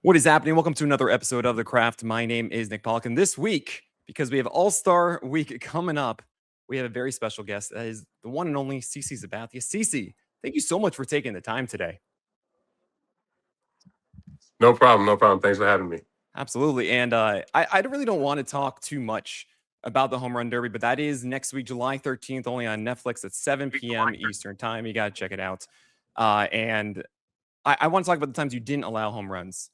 What is happening? Welcome to another episode of The Craft. My name is Nick Pollock, and this week, because we have All-Star Week coming up, we have a very special guest. That is the one and only Cece Sabathia. Cece, thank you so much for taking the time today. No problem. No problem. Thanks for having me. Absolutely. And I really don't want to talk too much about the Home Run Derby, but that is next week, July 13th, only on Netflix at 7 p.m. Eastern Time. You got to check it out. And I want to talk about the times you didn't allow home runs.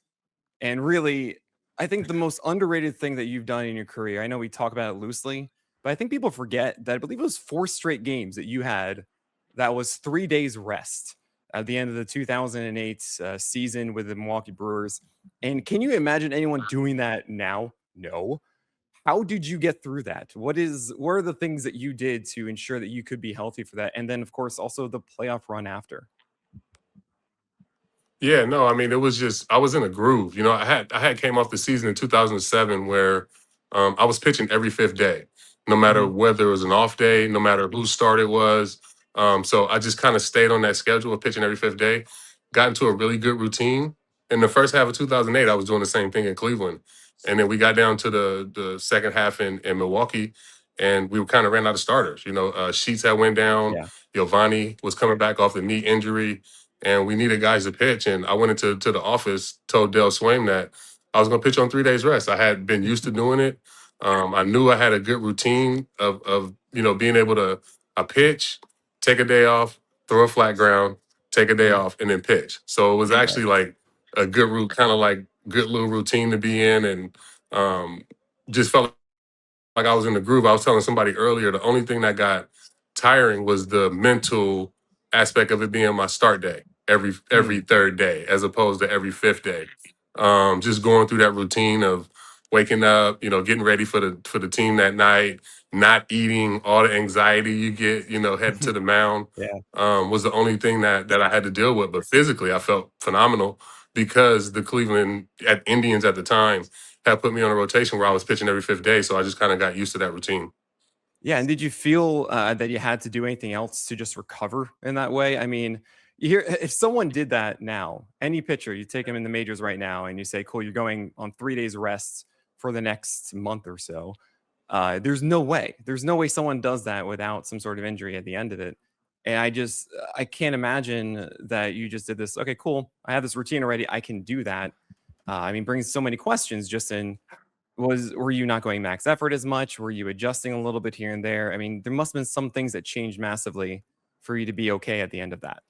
And really, I think the most underrated thing that you've done in your career, I know we talk about it loosely, but I think people forget that I believe it was 4 straight games that you had that was 3 days rest at the end of the 2008 season with the Milwaukee Brewers. And can you imagine anyone doing that now? No. How did you get through that? What are the things that you did to ensure that you could be healthy for that? And then, of course, also the playoff run after. Yeah, no, I mean, it was just I was in a groove. I had came off the season in 2007 where I was pitching every fifth day, no matter Mhm. whether it was an off day, no matter whose start it was. So I just kind of stayed on that schedule of pitching every fifth day, got into a really good routine. In the first half of 2008, I was doing the same thing in Cleveland, and then we got down to the second half in Milwaukee, and we kind of ran out of starters. Sheets had went down. Yeah. Giovanni was coming back off the knee injury and we needed guys to pitch. And I went into the office, told Dale Swaim that I was going to pitch on 3 days rest. I had been used to doing it. I knew I had a good routine of being able to pitch, take a day off, throw a flat ground, take a day Mhm. off, and then pitch. So it was Okay. actually like a good route, kind of like good little routine to be in, and um, just felt like I was in the groove. I was telling somebody earlier, the only thing that got tiring was the mental aspect of it being my start day every Mm. third day, as opposed to every fifth day. Just going through that routine of waking up, getting ready for the team that night, not eating, all the anxiety you get, heading to the mound, Yeah. was the only thing that I had to deal with. But physically, I felt phenomenal because the Cleveland Indians at the time had put me on a rotation where I was pitching every fifth day. So I just kind of got used to that routine. Yeah, and did you feel, that you had to do anything else to just recover in that way? I mean, you hear if someone did that now, any pitcher, you take him in the majors right now and you say, "Cool, you're going on 3 days rest for the next month or so." There's no way. There's no way someone does that without some sort of injury at the end of it. And I can't imagine that you just did this, "Okay, cool. I have this routine already. I can do that." I mean, brings so many questions just in were you not going max effort as much? Were you adjusting a little bit here and there? I mean, there must have been some things that changed massively for you to be okay at the end of that.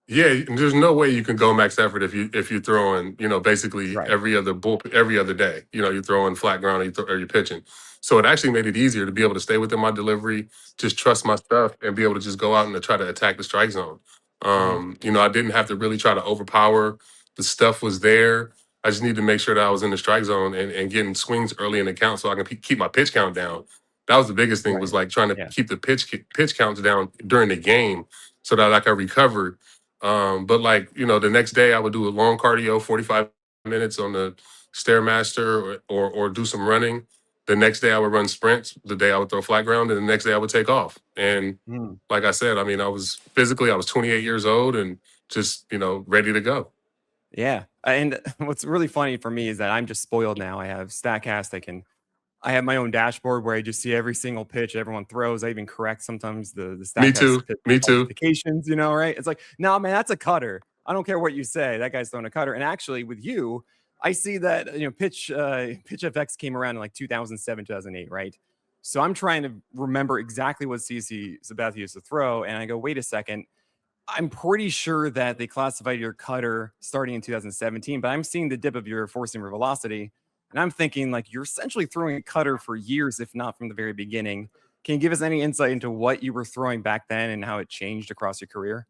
Yeah, there's no way you can go max effort if you're throwing, basically Right. every other day. You're throwing flat ground or you're pitching. So it actually made it easier to be able to stay within my delivery, just trust my stuff, and be able to just go out and to try to attack the strike zone. Mhm. I didn't have to really try to overpower. The stuff was there. I just needed to make sure that I was in the strike zone and getting swings early in the count so I can keep my pitch count down. That was the biggest thing, was Right. like trying to Yeah. keep the pitch counts down during the game so that like I recovered. But like, the next day I would do a long cardio, 45 minutes on the Stairmaster, or do some running. The next day I would run sprints. The day I would throw flat ground, and the next day I would take off. And Mm. like I said, I mean, I was 28 years old and just, ready to go. Yeah. And what's really funny for me is that I'm just spoiled now. I have StatCast. I have my own dashboard where I just see every single pitch everyone throws. I even correct sometimes the Me StatCast too. pitch Me too. qualifications, right? It's like, no, man, that's a cutter. I don't care what you say. That guy's throwing a cutter. And actually, with you, I see that pitch FX came around in like 2007, 2008, right? So I'm trying to remember exactly what CC Sabathia used to throw, and I go, wait a second. I'm pretty sure that they classified your cutter starting in 2017, but I'm seeing the dip of your four seamer velocity. And I'm thinking like you're essentially throwing a cutter for years, if not from the very beginning. Can you give us any insight into what you were throwing back then and how it changed across your career?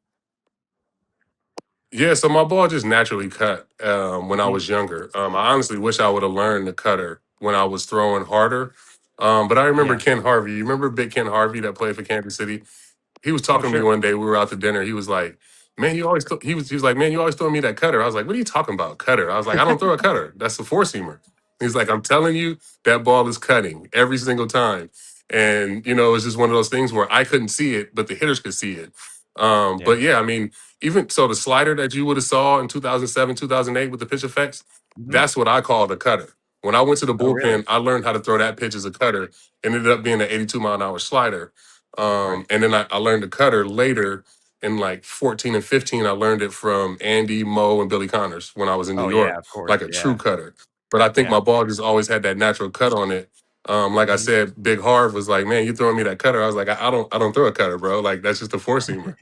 Yeah, so my ball just naturally cut when I Mhm. was younger. I honestly wish I would have learned the cutter when I was throwing harder. But I remember Yeah. Ken Harvey. You remember Big Ken Harvey that played for Kansas City? He was Oh, talking to me sure. one day. We were out to dinner. He was like, "Man, he was like, man, you always throwing me that cutter." I was like, "What are you talking about, cutter?" I was like, "I don't throw a cutter. That's a four seamer." He's like, "I'm telling you, that ball is cutting every single time." And it's just one of those things where I couldn't see it, but the hitters could see it. Yeah. But yeah, I mean, even so, the slider that you would have saw in 2007, 2008 with the pitch effects, Mhm. that's what I call the cutter. When I went to the Oh, really? bullpen, I learned how to throw that pitch as a cutter. It ended up being an 82-mile-an-hour slider. Right. And then I learned the cutter later in like 14 and 15. I learned it from Andy, Mo, and Billy Connors when I was in New Oh, yeah, York, of course, like a true yeah, cutter. But I think yeah. my ball just always had that natural cut on it. Like I Mhm. said, Big Harv was like, "Man, you throwing me that cutter?" I was like, I don't throw a cutter, bro. Like that's just a four seamer."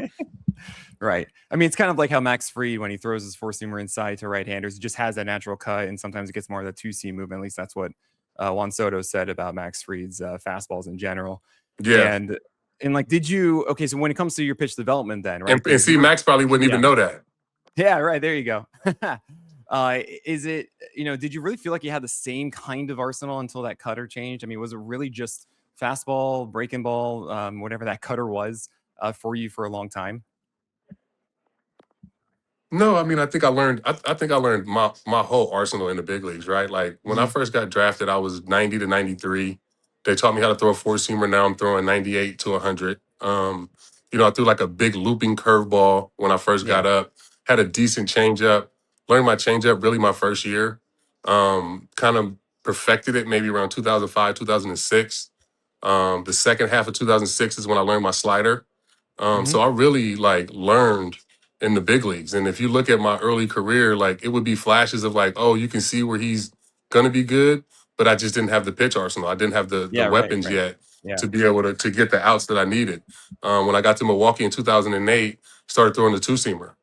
Right. I mean, it's kind of like how Max Fried, when he throws his four-seamer inside to right-handers, just has that natural cut, and sometimes it gets more of the two-seam movement. At least that's what Juan Soto said about Max Fried's fastballs in general. Yeah, And like, did you? Okay, so when it comes to your pitch development, then right? and Did see, you? Max probably wouldn't Yeah, even know that. yeah, right. There you go. Is it? Did you really feel like you had the same kind of arsenal until that cutter changed? I mean, was it really just fastball, breaking ball, whatever that cutter was for you for a long time? No, I mean, I think I learned. I think I learned my whole arsenal in the big leagues, right? Like when I Mhm. first got drafted, I was 90 to 93. They taught me how to throw a four seamer. Now I'm throwing 98 to 100. I threw like a big looping curveball when I first Yeah. got up. Had a decent changeup. Learned my changeup really my first year. Kind of perfected it maybe around 2005, 2006. The second half of 2006 is when I learned my slider. Mhm. So I really like learned in the big leagues. And if you look at my early career, like it would be flashes of like, oh, you can see where he's gonna be good, but I just didn't have the pitch arsenal. I didn't have the Yeah, right, weapons right. yet Yeah. to be able to get the outs that I needed. When I got to Milwaukee in 2008, started throwing the two seamer.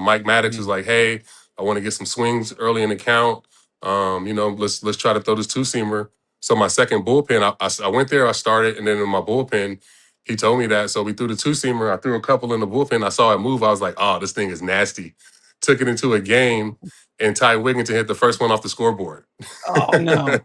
Mike Maddox was Mhm. like, hey, I want to get some swings early in the count. Let's try to throw this two seamer. So my second bullpen, I went there, I started, and then in my bullpen, he told me that. So we threw the two seamer. I threw a couple in the bullpen. I saw it move. I was like, oh, this thing is nasty. Took it into a game, and Ty Wigginton hit the first one off the scoreboard. Oh, no.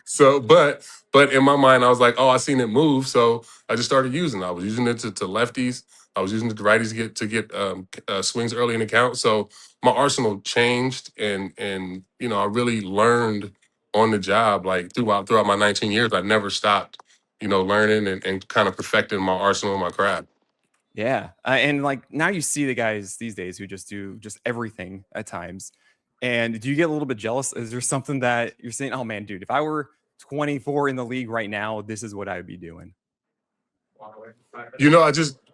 so, but in my mind, I was like, oh, I seen it move. So I just started using it. I was using it to lefties. I was using it to righties to get swings early in the count. So my arsenal changed, and I really learned on the job like throughout my 19 years. I never stopped learning and kind of perfecting my arsenal and my craft. Yeah, and, like, now you see the guys these days who just do just everything at times, and do you get a little bit jealous? Is there something that you're saying, "Oh, man, dude, if I were 24 in the league right now, this is what I would be doing."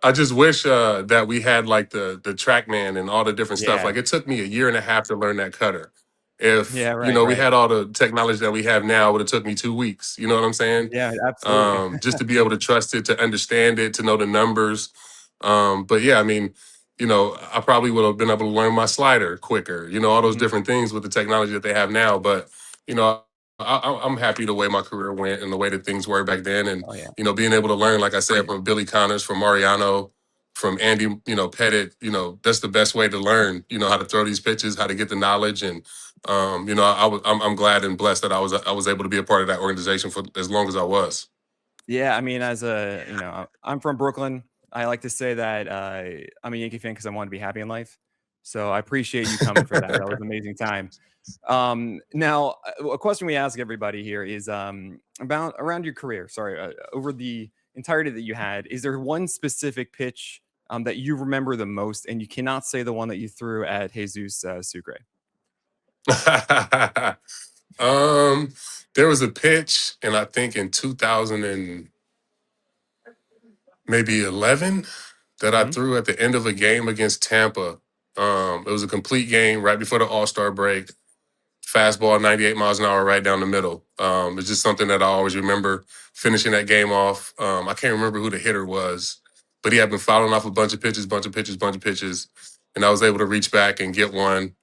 I just wish that we had like the TrackMan and all the different stuff. Yeah. Like it took me a year and a half to learn that cutter. If Yeah, right, we right. had all the technology that we have now, it would have took me 2 weeks. You know what I'm saying? Yeah, absolutely. Just to be able to trust it, to understand it, to know the numbers. But yeah, I mean, I probably would have been able to learn my slider quicker. All those Mhm. different things with the technology that they have now. But I'm happy the way my career went and the way that things were back then, and Oh, yeah. being able to learn, like I said, from Billy Connors, from Mariano, from Andy, Pettit. That's the best way to learn. How to throw these pitches, how to get the knowledge, and I'm glad and blessed that I was able to be a part of that organization for as long as I was. Yeah, I mean, I'm from Brooklyn. I like to say that, I'm a Yankee fan because I wanna be happy in life. So, I appreciate you coming for that. That was an amazing time. Now, a question we ask everybody here is, about around your career, sorry, over the entirety that you had, is there one specific pitch, that you remember the most, and you cannot say the one that you threw at Jesus, Sucre? um, there was a pitch, and I think in 2000 and maybe 11 that I Mhm. threw at the end of a game against Tampa. It was a complete game right before the All Star break. Fastball, 98 miles an hour, right down the middle. It's just something that I always remember finishing that game off. I can't remember who the hitter was, but he had been fouling off a bunch of pitches, bunch of pitches, and I was able to reach back and get one.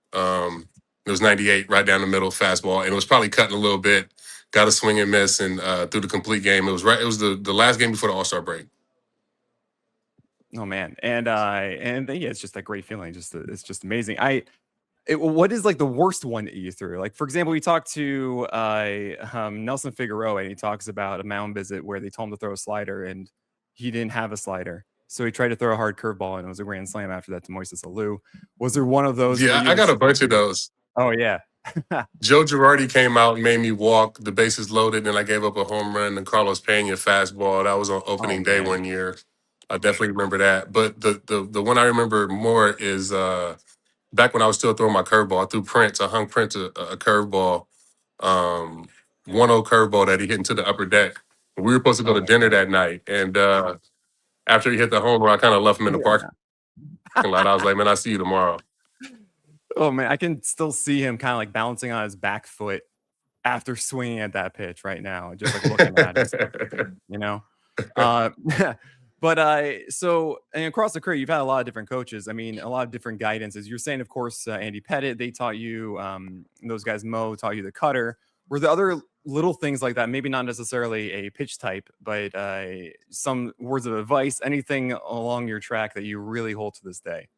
It was 98 right down the middle, fastball, and it was probably cutting a little bit. Got a swing and miss, and through the complete game. It was right. It was the last game before the All Star break. Oh, man, and yeah, it's just a great feeling, it's just amazing. What is, like, the worst one that you threw? Like, for example, we talked to, Nelson Figueroa, and he talks about a mound visit where they told him to throw a slider, and he didn't have a slider. So he tried to throw a hard curveball, and it was a grand slam after that to Moises Alou. Was there one of those for Yeah, you? I It's got a just like bunch of those. oh, yeah. Joe Girardi came out and made me walk the bases loaded, and I gave up a home run. And Carlos Pena fastball. That was on Oh, opening day man. one year. I definitely remember that. But the one I remember more is back when I was still throwing my curveball. I threw Prince. I hung Prince a curveball, um, 1-0 curveball that he hit into the upper deck. We were supposed to go Oh to my dinner god. that night, and after he hit the homer, I kind of left him in the parking lot. I was like, "Man, I'll see you tomorrow." Oh man, I can still see him kind of like balancing on his back foot after swinging at that pitch right now, just like looking at it, you know? Uh, but so and across the career, you've had a lot of different coaches. I mean, a lot of different guidances. You're saying, of course, Andy Pettit, they taught you, those guys, Mo taught you the cutter. Were the other little things like that, maybe not necessarily a pitch type, but some words of advice, anything along your track that you really hold to this day?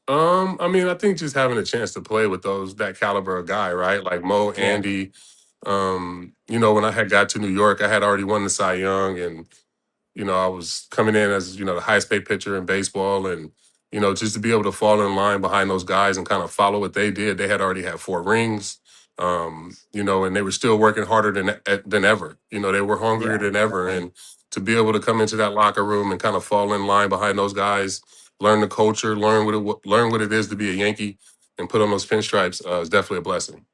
I mean, I think just having a chance to play with that caliber of guy, right? Like Mo, Yeah. Andy. When I had got to New York, I had already won the Cy Young, and I was coming in as, the highest paid pitcher in baseball. And, just to be able to fall in line behind those guys and kind of follow what they did. They had already had 4 rings, and they were still working harder than ever. They were hungrier Yeah, than ever. definitely. And to be able to come into that locker room and kind of fall in line behind those guys, learn the culture, learn what it is to be a Yankee and put on those pinstripes is definitely a blessing.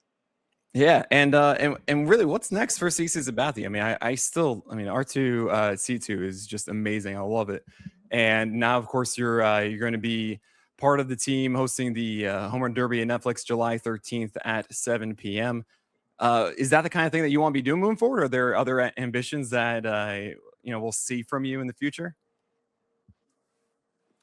Yeah, and really, what's next for CC Sabathia? I mean, I still, I mean, R2 C2 is just amazing. I love it. And now, of course, you're going to be part of the team hosting the Home Run Derby at Netflix July 13th at 7 p.m. Is that the kind of thing that you want to be doing moving forward? Or are there other ambitions that we'll see from you in the future?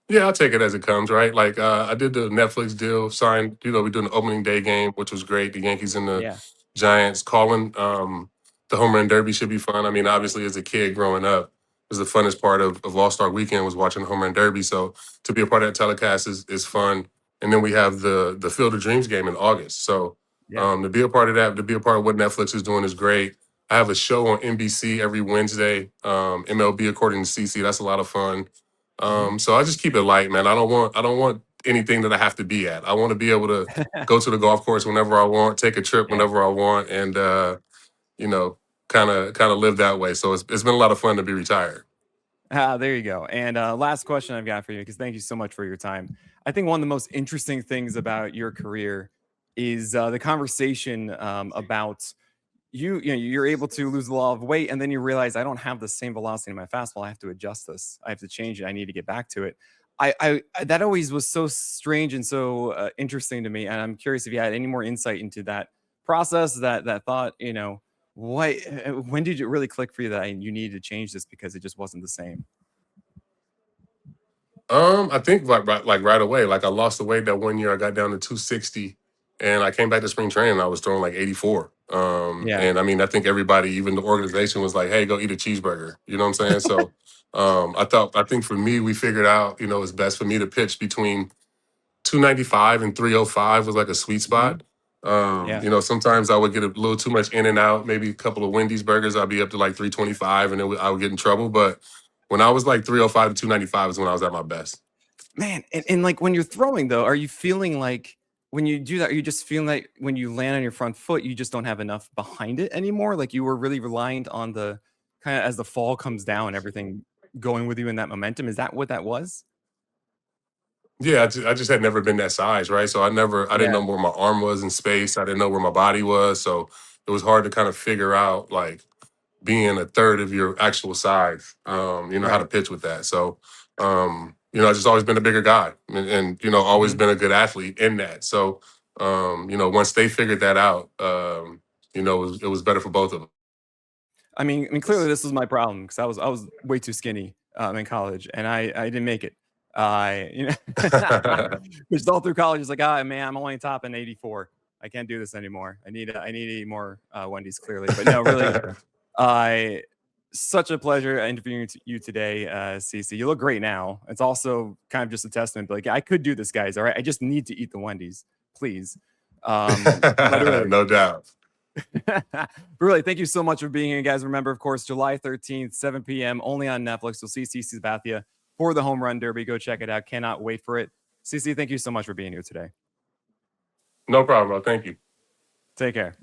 Yeah, I'll take it as it comes, right? Like I did the Netflix deal, signed, we're doing the opening day game, which was great. The Yankees and the Yeah. Giants calling. The home run derby should be fun. I mean, obviously as a kid growing up, was the funnest part of All-Star weekend was watching the home run derby. So to be a part of that telecast is fun. And then we have the Field of Dreams game in August. So Yeah. to be a part of that, to be a part of what Netflix is doing is great. I have a show on NBC every Wednesday, MLB according to CC. That's a lot of fun. Mhm. So I just keep it light, man. I don't want anything that I have to be at. I want to be able to go to the golf course whenever I want, take a trip Yeah. whenever I want, and you know, kind of live that way. So it's been a lot of fun to be retired. Ah, there you go. And last question I've got for you, because thank you so much for your time. I think one of the most interesting things about your career is the conversation about you're able to lose a lot of weight, and then you realize I don't have the same velocity in my fastball. I have to adjust this. I have to change it. I need to get back to it. That always was so strange and so interesting to me, and I'm curious if you had any more insight into that process, that thought. What when did it really click for you that you needed to change this because it just wasn't the same? I think like right away. Like I lost the weight that one year. I got down to 260, and I came back to spring training. And I was throwing like 84. Yeah. And I mean, I think everybody, even the organization, was like, "Hey, go eat a cheeseburger." You know what I'm saying? So, I think for me, we figured out, it's best for me to pitch between 295 and 305 was like a sweet Mhm. spot. Yeah. Sometimes I would get a little too much in and out, maybe a couple of Wendy's burgers, I'd be up to like 325 and I would get in trouble. But when I was like 305 to 295 is when I was at my best. Man, and like when you're throwing though, are you feeling like when you do that, are you just feeling like when you land on your front foot, you just don't have enough behind it anymore? Like you were really reliant on the kind of as the fall comes down, everything going with you in that momentum. Is that what that was? Yeah, I just had never been that size, right? So I didn't Yeah, know where my arm was in space. I didn't know where my body was. So it was hard to kind of figure out like being a third of your actual size, how right. to pitch with that. So, I've just always been a bigger guy and always Mhm. been a good athlete in that. So, once they figured that out, it was better for both of I mean, clearly us. this was my problem because I was way too skinny in college, and I didn't make it. Just all through college, it's like, ah, man, I'm only topping 84. I can't do this anymore. I need to eat more Wendy's, clearly. But no, really, I such a pleasure interviewing you today, Cece. You look great now. It's also kind of just a testament, like I could do this, guys. All right, I just need to eat the Wendy's, please. But really, No doubt. but really, thank you so much for being here, guys. Remember, of course, July 13th, 7 p.m. only on Netflix. You'll see CC Sabathia for the Home Run Derby. Go check it out. Cannot wait for it. CC, thank you so much for being here today. No problem, bro. Thank you. Take care.